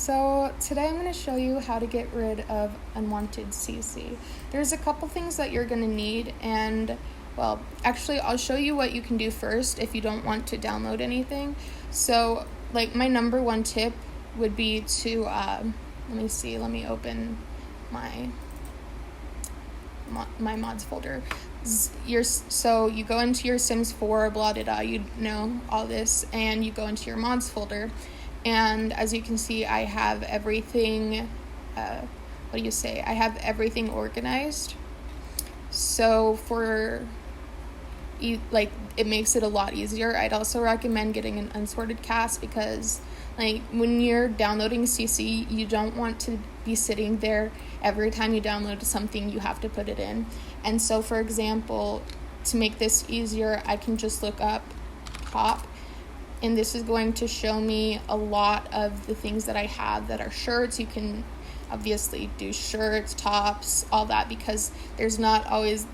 So today I'm going to show you how to get rid of unwanted CC. There's a couple things that you're going to need, and well, actually I'll show you what you can do first if you don't want to download anything. So like my number one tip would be to, let me open my mods folder. So you go into your Sims 4, blah, blah, blah, you know all this, and you go into your mods folder. And as you can see, I have everything, I have everything organized. So it makes it a lot easier. I'd also recommend getting an unsorted cast because when you're downloading CC, you don't want to be sitting there every time you download something, you have to put it in. And so, for example, to make this easier, I can just look up top, and this is going to show me a lot of the things that I have that are shirts. You can obviously do shirts, tops, all that, because they're not always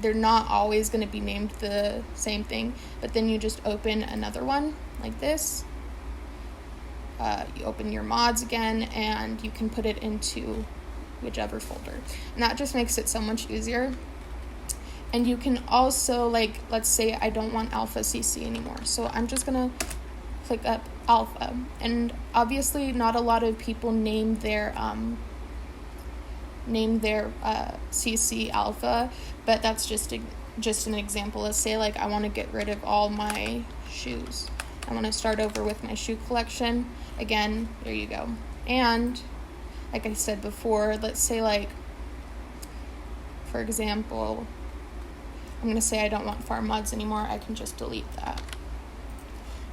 going to be named the same thing. But then you just open another one like this. You open your mods again, and you can put it into whichever folder, and that just makes it so much easier. And you can also, let's say I don't want alpha CC anymore, so I'm just gonna click up alpha, and obviously not a lot of people name their CC alpha, but that's just an example. Let's say I want to get rid of all my shoes. I want to start over with my shoe collection. Again, there you go. And like I said before, let's say for example, I'm going to say I don't want farm mods anymore. I can just delete that.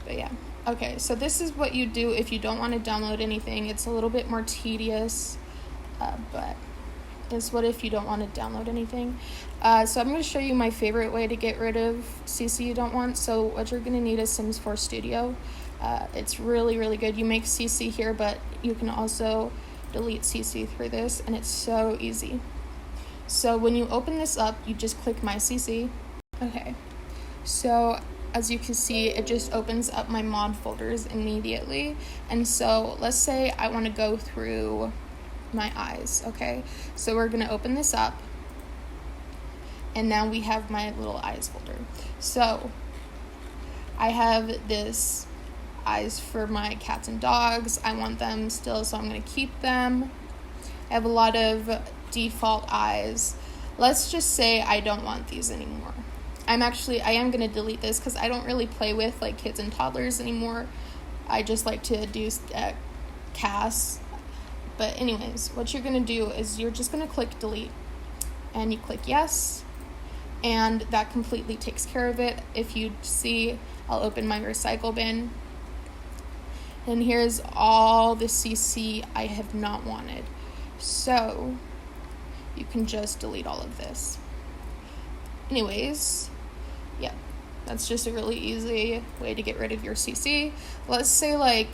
But yeah. Okay, so this is what you do if you don't want to download anything. It's a little bit more tedious, but it's what if you don't want to download anything. So I'm going to show you my favorite way to get rid of CC you don't want. So what you're going to need is Sims 4 Studio. It's really, really good. You make CC here, but you can also delete CC through this, and it's so easy. So when you open this up, you just click My CC. Okay, so as you can see, it just opens up my mod folders immediately. And so let's say I want to go through my eyes. Okay, so we're going to open this up, and now we have my little eyes folder. So I have this eyes for my cats and dogs. I want them still, so I'm going to keep them. I have a lot of default eyes. Let's just say I don't want these anymore. I am going to delete this because I don't really play with kids and toddlers anymore. I just like to do casts. But anyways, what you're going to do is you're just going to click delete, and you click yes, and that completely takes care of it. If you see, I'll open my recycle bin, and here's all the CC I have not wanted. So you can just delete all of this. Anyways, yeah, that's just a really easy way to get rid of your CC. Let's say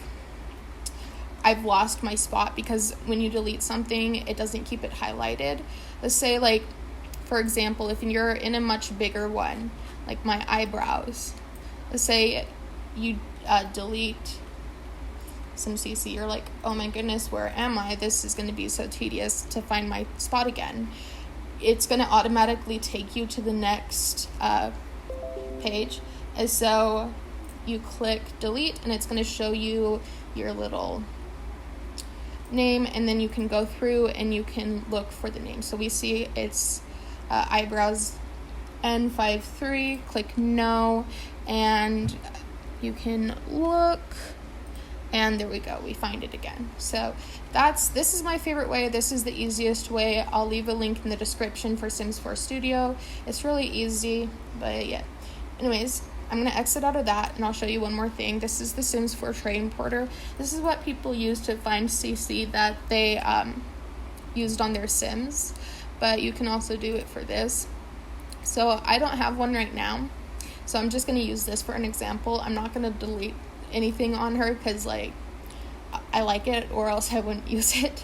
I've lost my spot, because when you delete something, it doesn't keep it highlighted. Let's say for example, if you're in a much bigger one, like my eyebrows, let's say you delete some CC, you're like, oh my goodness, where am I? This is going to be so tedious to find my spot again. It's going to automatically take you to the next page. And so you click delete, and it's going to show you your little name, and then you can go through and you can look for the name. So we see it's eyebrows N53, click no, and you can look, and there we go, we find it again. So this is my favorite way. This is the easiest way. I'll leave a link in the description for Sims 4 Studio. It's really easy, but yeah. Anyways, I'm going to exit out of that, and I'll show you one more thing. This is the Sims 4 Tray Importer. This is what people use to find CC that they used on their Sims, but you can also do it for this. So I don't have one right now, so I'm just going to use this for an example. I'm not going to delete anything on her because I like it, or else I wouldn't use it.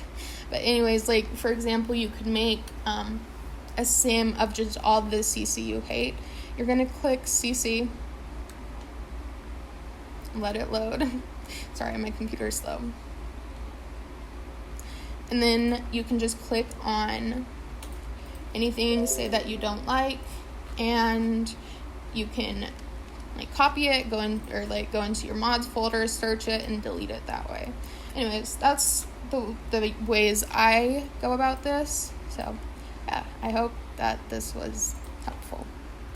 But anyways, for example, you could make a sim of just all the CC you hate. You're going to click CC, let it load. Sorry, my computer's slow. And then you can just click on anything, say that you don't like, and you can like copy it, go into your mods folder, search it, and delete it that way. Anyways, that's the ways I go about this. So yeah, I hope that this was helpful.